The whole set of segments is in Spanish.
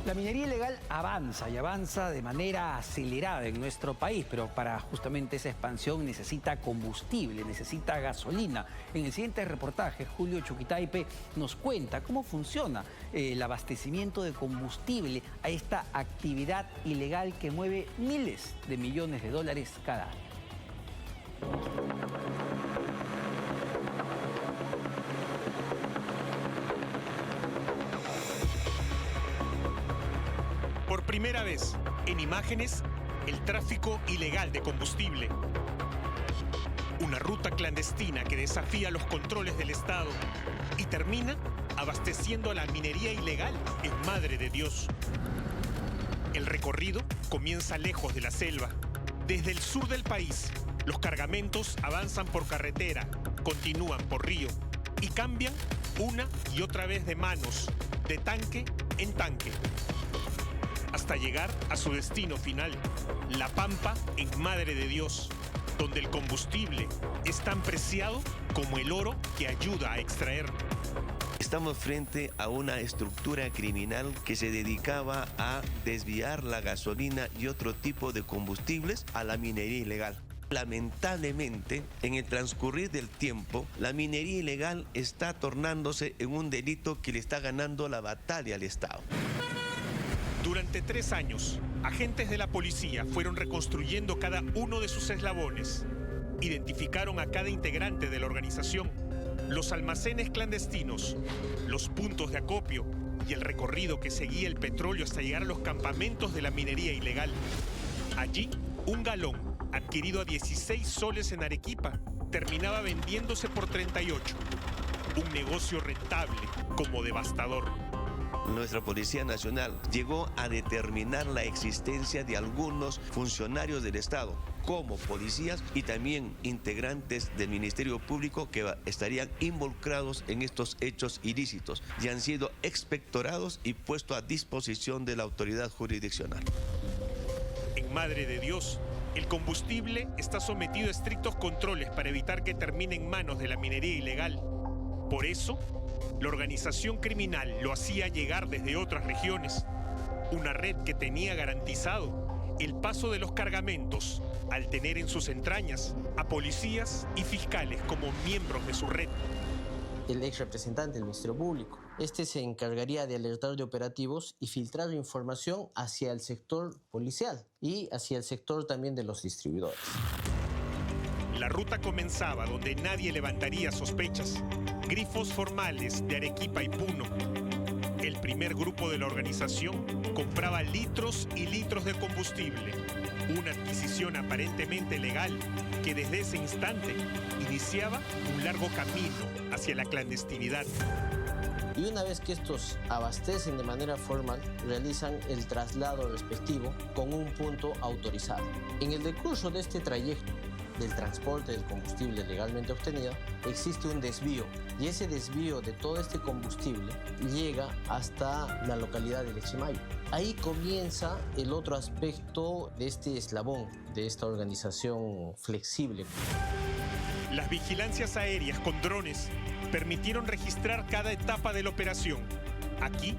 La minería ilegal avanza y avanza de manera acelerada en nuestro país, pero para justamente esa expansión necesita combustible, necesita gasolina. En el siguiente reportaje, Julio Chuquitaipe nos cuenta cómo funciona el abastecimiento de combustible a esta actividad ilegal que mueve miles de millones de dólares cada año. Por primera vez, en imágenes, el tráfico ilegal de combustible. Una ruta clandestina que desafía los controles del Estado y termina abasteciendo a la minería ilegal en Madre de Dios. El recorrido comienza lejos de la selva. Desde el sur del país, los cargamentos avanzan por carretera, continúan por río y cambian una y otra vez de manos, de tanque en tanque, hasta llegar a su destino final, La Pampa en Madre de Dios, donde el combustible es tan preciado como el oro que ayuda a extraer. Estamos frente a una estructura criminal que se dedicaba a desviar la gasolina y otro tipo de combustibles a la minería ilegal. Lamentablemente, en el transcurrir del tiempo, la minería ilegal está tornándose en un delito que le está ganando la batalla al Estado. Durante 3 años, agentes de la policía fueron reconstruyendo cada uno de sus eslabones. Identificaron a cada integrante de la organización, los almacenes clandestinos, los puntos de acopio y el recorrido que seguía el petróleo hasta llegar a los campamentos de la minería ilegal. Allí, un galón, adquirido a 16 soles en Arequipa, terminaba vendiéndose por 38. Un negocio rentable como devastador. Nuestra Policía Nacional llegó a determinar la existencia de algunos funcionarios del Estado, como policías y también integrantes del Ministerio Público que estarían involucrados en estos hechos ilícitos y han sido expectorados y puestos a disposición de la autoridad jurisdiccional. En Madre de Dios, el combustible está sometido a estrictos controles para evitar que termine en manos de la minería ilegal. Por eso, la organización criminal lo hacía llegar desde otras regiones. Una red que tenía garantizado el paso de los cargamentos al tener en sus entrañas a policías y fiscales como miembros de su red. El ex representante del Ministerio Público. Este se encargaría de alertar de operativos y filtrar información hacia el sector policial y hacia el sector también de los distribuidores. La ruta comenzaba donde nadie levantaría sospechas. Grifos formales de Arequipa y Puno. El primer grupo de la organización compraba litros y litros de combustible. Una adquisición aparentemente legal que desde ese instante iniciaba un largo camino hacia la clandestinidad. Y una vez que estos abastecen de manera formal, realizan el traslado respectivo con un punto autorizado. En el decurso de este trayecto del transporte del combustible legalmente obtenido, existe un desvío y ese desvío de todo este combustible llega hasta la localidad de Lechimayo. Ahí comienza el otro aspecto de este eslabón, de esta organización flexible. Las vigilancias aéreas con drones permitieron registrar cada etapa de la operación. Aquí,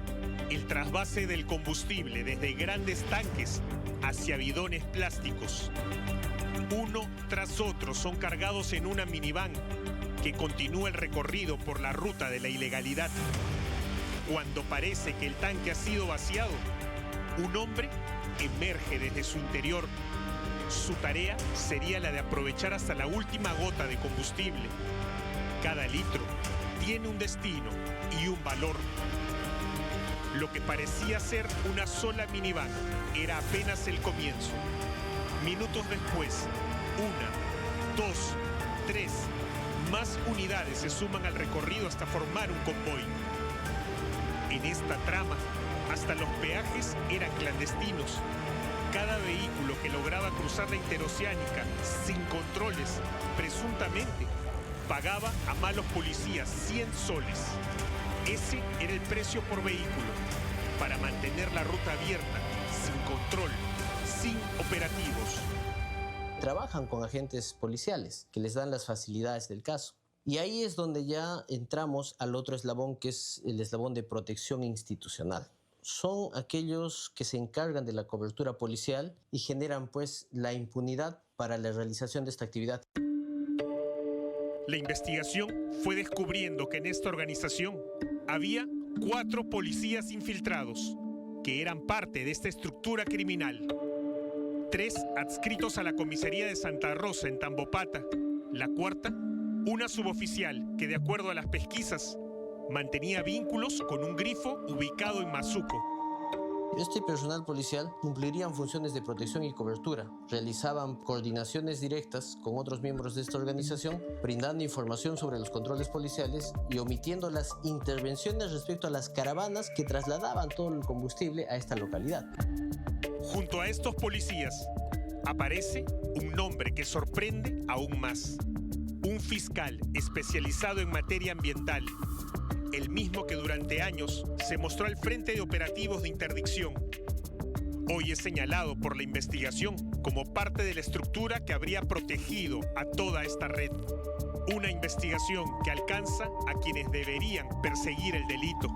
el trasvase del combustible desde grandes tanques hacia bidones plásticos. Uno tras otro son cargados en una minivan que continúa el recorrido por la ruta de la ilegalidad. Cuando parece que el tanque ha sido vaciado, un hombre emerge desde su interior. Su tarea sería la de aprovechar hasta la última gota de combustible. Cada litro tiene un destino y un valor. Lo que parecía ser una sola minivan era apenas el comienzo. Minutos después, 1, 2, 3, más unidades se suman al recorrido hasta formar un convoy. En esta trama, hasta los peajes eran clandestinos. Cada vehículo que lograba cruzar la interoceánica sin controles, presuntamente, pagaba a malos policías 100 soles. Ese era el precio por vehículo, para mantener la ruta abierta, sin control, sin operativos. Trabajan con agentes policiales que les dan las facilidades del caso. Y ahí es donde ya entramos al otro eslabón, que es el eslabón de protección institucional. son aquellos que se encargan de la cobertura policial y generan pues la impunidad para la realización de esta actividad. La investigación fue descubriendo que en esta organización había 4 policías infiltrados que eran parte de esta estructura criminal. 3 adscritos a la comisaría de Santa Rosa en Tambopata. La cuarta, una suboficial que, de acuerdo a las pesquisas, mantenía vínculos con un grifo ubicado en Mazuco. Este personal policial cumplirían funciones de protección y cobertura, realizaban coordinaciones directas con otros miembros de esta organización, brindando información sobre los controles policiales y omitiendo las intervenciones respecto a las caravanas que trasladaban todo el combustible a esta localidad. Junto a estos policías aparece un nombre que sorprende aún más. Un fiscal especializado en materia ambiental, el mismo que durante años se mostró al frente de operativos de interdicción. Hoy es señalado por la investigación como parte de la estructura que habría protegido a toda esta red. Una investigación que alcanza a quienes deberían perseguir el delito.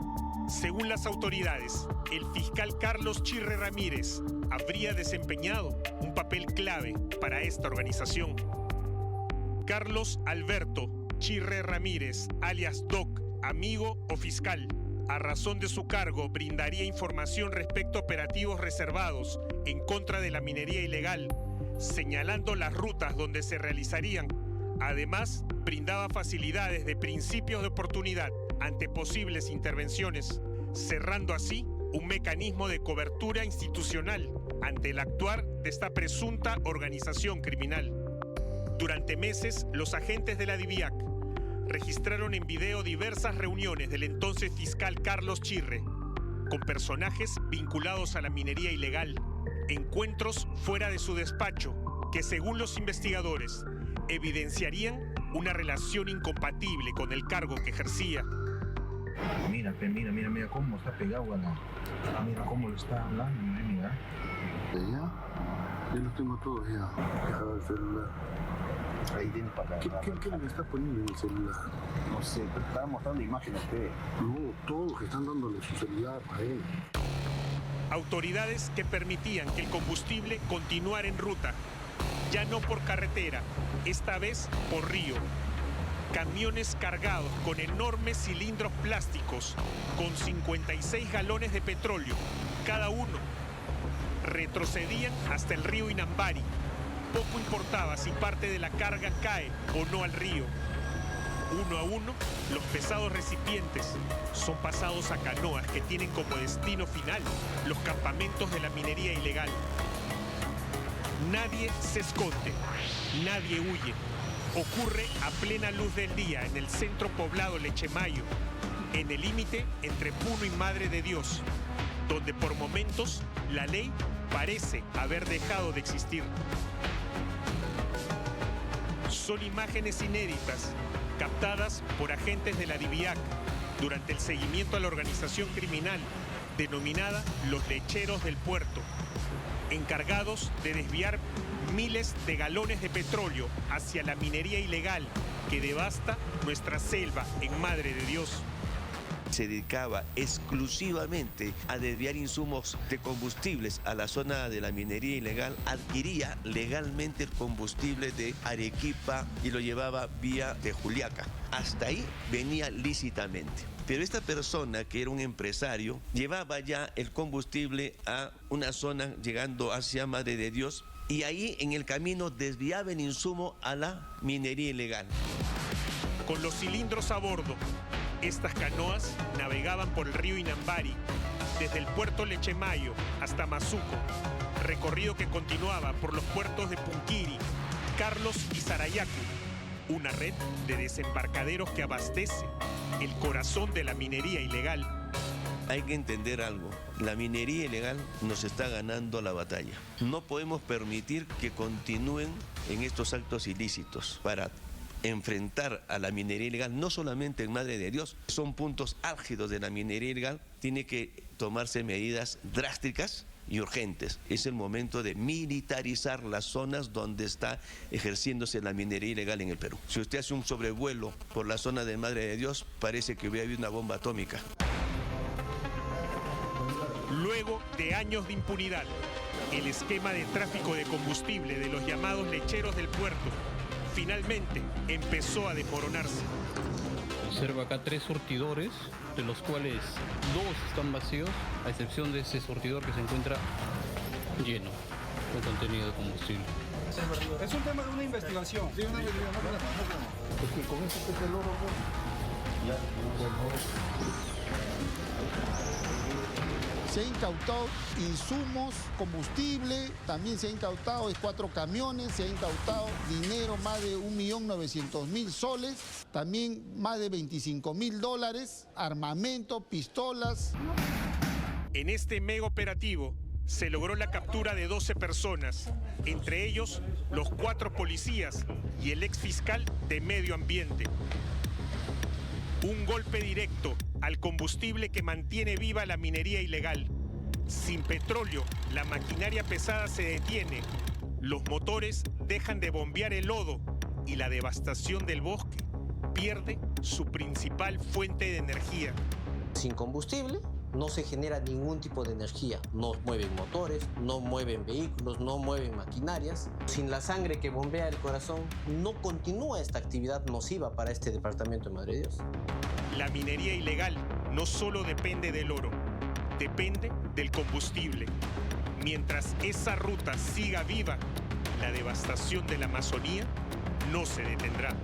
Según las autoridades, el fiscal Carlos Chirre Ramírez habría desempeñado un papel clave para esta organización. Carlos Alberto Chirre Ramírez, alias Doc, amigo o fiscal, a razón de su cargo brindaría información respecto a operativos reservados en contra de la minería ilegal, señalando las rutas donde se realizarían. Además, brindaba facilidades de principios de oportunidad ante posibles intervenciones, cerrando así un mecanismo de cobertura institucional ante el actuar de esta presunta organización criminal. Durante meses, los agentes de la DIVIAC registraron en video diversas reuniones del entonces fiscal Carlos Chirre con personajes vinculados a la minería ilegal, encuentros fuera de su despacho que, según los investigadores, evidenciarían una relación incompatible con el cargo que ejercía. Mira cómo está pegado a la... Mira cómo lo está hablando, mira. Ya los tengo todos ya. Deja el celular. Ahí tiene para acá. ¿Qué le está poniendo en el celular? No sé, pero estaba mostrando imágenes usted. No, todos que están dándole su celular a él. Autoridades que permitían que el combustible continuara en ruta, ya no por carretera, esta vez por río. Camiones cargados con enormes cilindros plásticos, con 56 galones de petróleo, cada uno, retrocedían hasta el río Inambari. Poco importaba si parte de la carga cae o no al río. Uno a uno, los pesados recipientes son pasados a canoas que tienen como destino final los campamentos de la minería ilegal. Nadie se esconde, nadie huye. Ocurre a plena luz del día en el centro poblado Lechemayo, en el límite entre Puno y Madre de Dios, donde por momentos la ley parece haber dejado de existir. Son imágenes inéditas, captadas por agentes de la DIVIAC durante el seguimiento a la organización criminal denominada Los Lecheros del Puerto, encargados de desviar miles de galones de petróleo hacia la minería ilegal que devasta nuestra selva en Madre de Dios. Se dedicaba exclusivamente a desviar insumos de combustibles a la zona de la minería ilegal, adquiría legalmente el combustible de Arequipa y lo llevaba vía de Juliaca. Hasta ahí venía lícitamente. Pero esta persona, que era un empresario, llevaba ya el combustible a una zona llegando hacia Madre de Dios y ahí en el camino desviaba el insumo a la minería ilegal. Con los cilindros a bordo, estas canoas navegaban por el río Inambari, desde el puerto Lechemayo hasta Mazuco, recorrido que continuaba por los puertos de Punquiri, Carlos y Sarayacu, una red de desembarcaderos que abastece el corazón de la minería ilegal. Hay que entender algo, la minería ilegal nos está ganando la batalla. No podemos permitir que continúen en estos actos ilícitos. Para enfrentar a la minería ilegal, no solamente en Madre de Dios, son puntos álgidos de la minería ilegal, tiene que tomarse medidas drásticas y urgentes. Es el momento de militarizar las zonas donde está ejerciéndose la minería ilegal en el Perú. Si usted hace un sobrevuelo por la zona de Madre de Dios, parece que hubiera habido una bomba atómica. Luego de años de impunidad, el esquema de tráfico de combustible de los llamados lecheros del puerto finalmente empezó a desmoronarse. Observa acá 3 surtidores, de los cuales 2 están vacíos, a excepción de ese surtidor que se encuentra lleno con contenido de combustible. Es un tema de una investigación. Sí, una investigación. Porque con eso que es el oro, ya, por favor. Se ha incautado insumos, combustible, también se ha incautado 4 camiones, se ha incautado dinero, más de 1.900.000 soles, también más de $25.000, armamento, pistolas. En este mega operativo se logró la captura de 12 personas, entre ellos los 4 policías y el ex fiscal de Medio Ambiente. Un golpe directo al combustible que mantiene viva la minería ilegal. Sin petróleo, la maquinaria pesada se detiene, los motores dejan de bombear el lodo y la devastación del bosque pierde su principal fuente de energía. Sin combustible no se genera ningún tipo de energía. No mueven motores, no mueven vehículos, no mueven maquinarias. Sin la sangre que bombea el corazón, no continúa esta actividad nociva para este departamento de Madre de Dios. La minería ilegal no solo depende del oro, depende del combustible. Mientras esa ruta siga viva, la devastación de la Amazonía no se detendrá.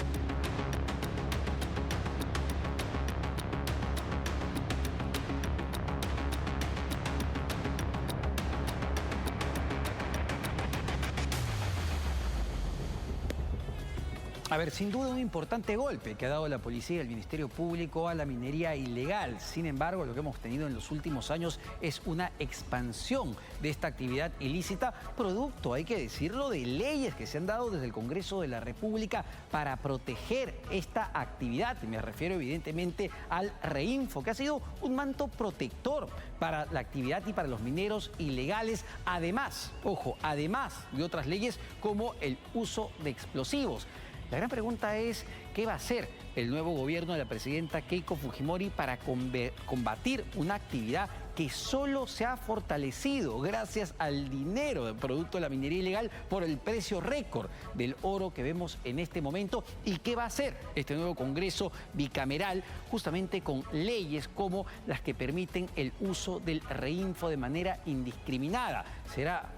A ver, sin duda un importante golpe que ha dado la policía y el Ministerio Público a la minería ilegal. Sin embargo, lo que hemos tenido en los últimos años es una expansión de esta actividad ilícita, producto, hay que decirlo, de leyes que se han dado desde el Congreso de la República para proteger esta actividad. Me refiero evidentemente al Reinfo, que ha sido un manto protector para la actividad y para los mineros ilegales. Además, ojo, además de otras leyes como el uso de explosivos. La gran pregunta es, ¿qué va a hacer el nuevo gobierno de la presidenta Keiko Fujimori para combatir una actividad que solo se ha fortalecido gracias al dinero del producto de la minería ilegal por el precio récord del oro que vemos en este momento? ¿Y qué va a hacer este nuevo Congreso bicameral justamente con leyes como las que permiten el uso del Reinfo de manera indiscriminada? Será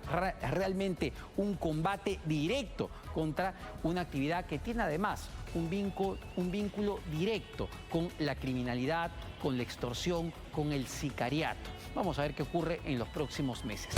realmente un combate directo contra una actividad que tiene además un vínculo directo con la criminalidad, con la extorsión, con el sicariato. Vamos a ver qué ocurre en los próximos meses.